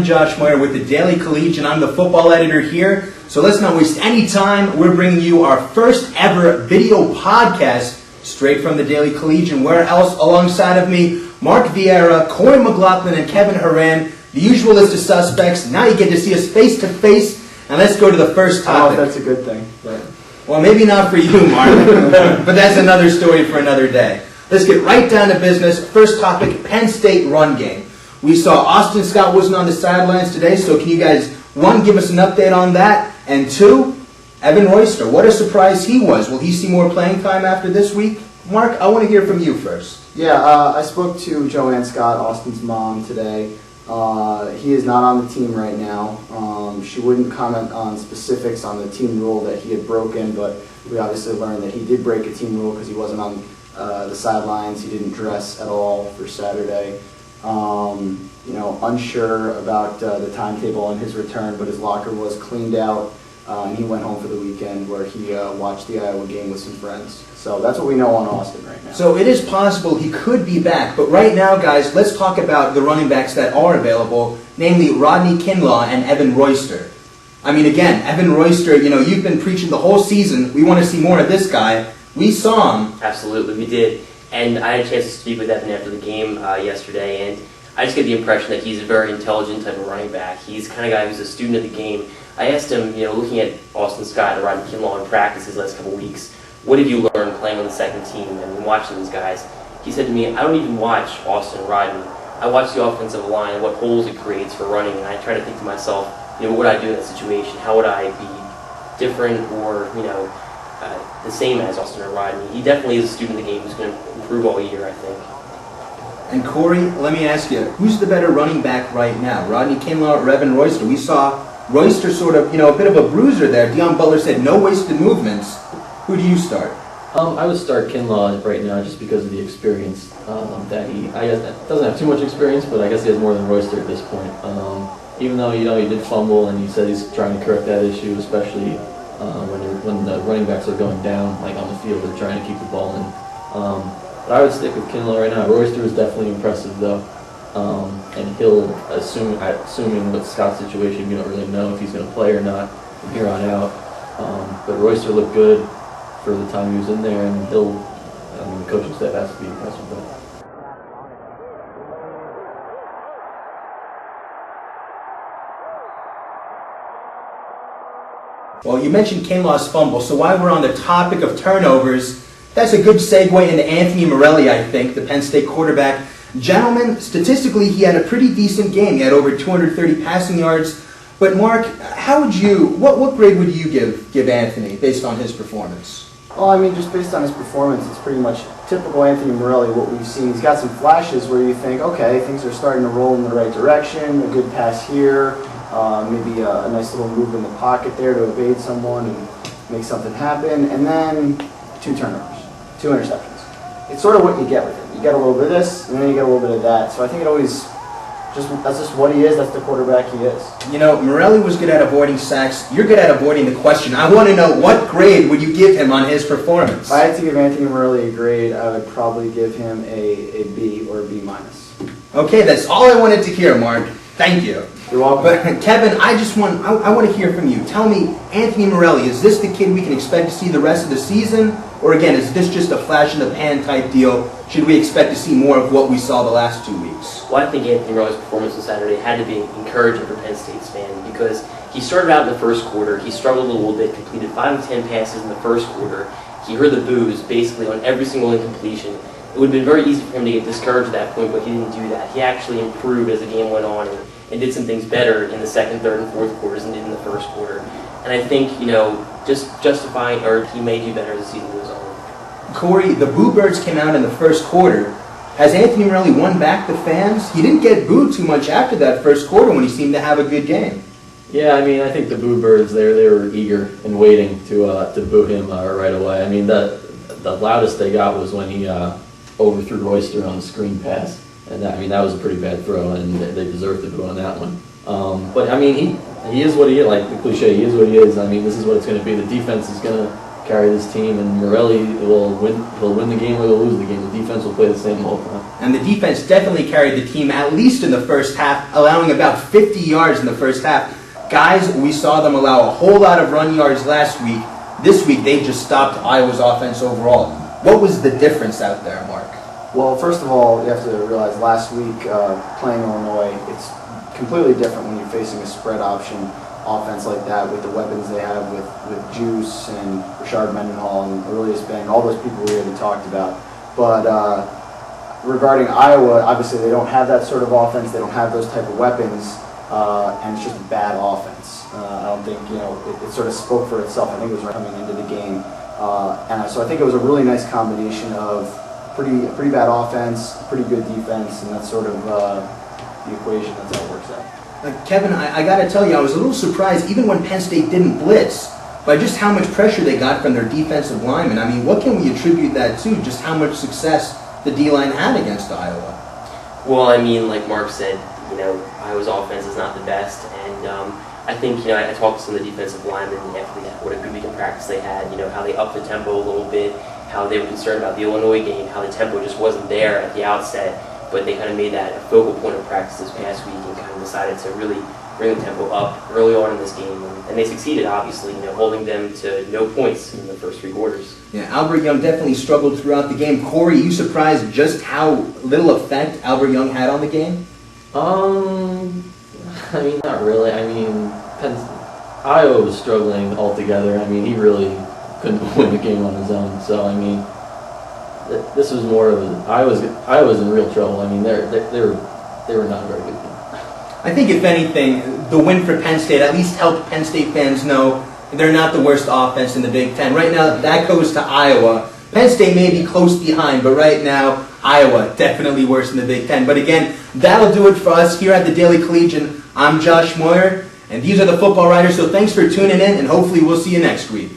Josh Moyer with the Daily Collegian. I'm the football editor here. So let's not waste any time. We're bringing you our first ever video podcast straight from the Daily Collegian. Where else alongside of me, Mark Vieira, Corey McLaughlin, and Kevin Haran. The usual list of suspects. Now you get to see us face to face. And let's go to the first topic. Oh, that's a good thing. But... Well, maybe not for you, Mark, but that's another story for another day. Let's get right down to business. First topic, Penn State run game. We saw Austin Scott wasn't on the sidelines today, so can you guys, one, give us an update on that, and two, Evan Royster, what a surprise he was. Will he see more playing time after this week? Mark, I want to hear from you first. Yeah, I spoke to Joanne Scott, Austin's mom, today. He is not on the team right now. She wouldn't comment on specifics on the team rule that he had broken, but we obviously learned that he did break a team rule because he wasn't on the sidelines. He didn't dress at all for Saturday. Unsure about the timetable on his return, but his locker was cleaned out, and he went home for the weekend where he watched the Iowa game with some friends. So that's what we know on Austin right now. So it is possible he could be back, but right now, guys, let's talk about the running backs that are available, namely Rodney Kinlaw and Evan Royster. I mean, again, Evan Royster, you've been preaching the whole season. We want to see more of this guy. We saw him. Absolutely, we did. And I had a chance to speak with Evan after the game yesterday, and I just get the impression that he's a very intelligent type of running back. He's the kind of guy who's a student of the game. I asked him, looking at Austin Scott and Rodney Kinlaw in practice his last couple weeks, what have you learned playing on the second team and watching these guys? He said to me, I don't even watch Austin and Rodney. I watch the offensive line and what holes it creates for running, and I try to think to myself, what would I do in that situation? How would I be different or, the same as Austin or Rodney? He definitely is a student of the game who's going to improve all year, I think. And Corey, let me ask you, who's the better running back right now, Rodney Kinlaw or Evan Royster? We saw Royster sort of, a bit of a bruiser there. Deion Butler said no wasted movements. Who do you start? I would start Kinlaw right now just because of the experience that he doesn't have too much experience, but I guess he has more than Royster at this point. Even though, he did fumble and he said he's trying to correct that issue, especially when the running backs are going down, like on the field, they're trying to keep the ball in. But I would stick with Kinlaw right now. Royster is definitely impressive though. And he'll, assuming with Scott's situation, you don't really know if he's going to play or not from here on out. But Royster looked good for the time he was in there, and the coaching staff has to be impressed with that. Well, you mentioned Kinlaw's fumble, so while we're on the topic of turnovers, that's a good segue into Anthony Morelli, I think, the Penn State quarterback. Gentlemen, statistically, he had a pretty decent game. He had over 230 passing yards. But Mark, what grade would you give Anthony based on his performance? Well, just based on his performance, it's pretty much typical Anthony Morelli, what we've seen. He's got some flashes where you think, okay, things are starting to roll in the right direction, a good pass here, maybe a nice little move in the pocket there to evade someone and make something happen, and then 2 turnovers, 2 interceptions. It's sort of what you get with him. You get a little bit of this, and then you get a little bit of that. So I think that's just what he is. That's the quarterback he is. Morelli was good at avoiding sacks. You're good at avoiding the question. I want to know, what grade would you give him on his performance? If I had to give Anthony Morelli a grade, I would probably give him a B or a B-. Okay, that's all I wanted to hear, Mark. Thank you. You're welcome. But Kevin, I want to hear from you. Tell me, Anthony Morelli, is this the kid we can expect to see the rest of the season? Or again, is this just a flash in the pan type deal? Should we expect to see more of what we saw the last 2 weeks? Well, I think Anthony Morelli's performance on Saturday had to be encouraging for Penn State's fan because he started out in the first quarter. He struggled a little bit, completed 5 of 10 passes in the first quarter. He heard the boos basically on every single incompletion. It would have been very easy for him to get discouraged at that point, but he didn't do that. He actually improved as the game went on and did some things better in the second, third, and fourth quarters than he did in the first quarter. And I think, just justifying, or he may do better as the season goes on. Corey, the Boo Birds came out in the first quarter. Has Anthony Morelli won back the fans? He didn't get booed too much after that first quarter when he seemed to have a good game. Yeah, I think the Boo Birds, they were eager and waiting to boo him right away. The loudest they got was when he overthrew Royster on the screen pass. And that was a pretty bad throw, and they deserved to boo on that one. But he is what he is, like the cliche, he is what he is. This is what it's going to be. The defense is going to carry this team, and Morelli will win. He'll win the game or he'll lose the game. The defense will play the same the whole time. and the defense definitely carried the team, at least in the first half, allowing about 50 yards in the first half. Guys, we saw them allow a whole lot of run yards last week. This week, they just stopped Iowa's offense overall. What was the difference out there, Mark? Well, first of all, you have to realize last week playing Illinois, it's completely different when you're facing a spread option offense like that with the weapons they have with Juice and Rashard Mendenhall and Aurelius Bang, all those people we already talked about. But regarding Iowa, obviously they don't have that sort of offense, they don't have those type of weapons, and it's just a bad offense. I don't think, it sort of spoke for itself. I think it was coming into the game. And so I think it was a really nice combination of pretty bad offense, pretty good defense, and that's sort of the equation. That's how it works out. Kevin, I got to tell you, I was a little surprised, even when Penn State didn't blitz, by just how much pressure they got from their defensive linemen. I mean, what can we attribute that to, just how much success the D-line had against Iowa? Well, I mean, like Mark said, Iowa's offense is not the best, and I think, I talked to some of the defensive linemen after what a good week of practice they had, how they upped the tempo a little bit, how they were concerned about the Illinois game, how the tempo just wasn't there at the outset, but they kind of made that a focal point of practice this past week and kind of decided to really bring the tempo up early on in this game, and they succeeded, obviously, holding them to no points in the first three quarters. Yeah, Albert Young definitely struggled throughout the game. Corey, you surprised just how little effect Albert Young had on the game? I mean, not really. I mean, Iowa was struggling altogether. I mean, he really couldn't win the game on his own. So, I mean, this was more of Iowa's in real trouble. I mean, they were not a very good team. I think, if anything, the win for Penn State at least helped Penn State fans know they're not the worst offense in the Big Ten. Right now, that goes to Iowa. Penn State may be close behind, but right now, Iowa definitely worse in the Big Ten. But again, that'll do it for us here at the Daily Collegian. I'm Josh Moyer, and these are the Football Writers, so thanks for tuning in, and hopefully we'll see you next week.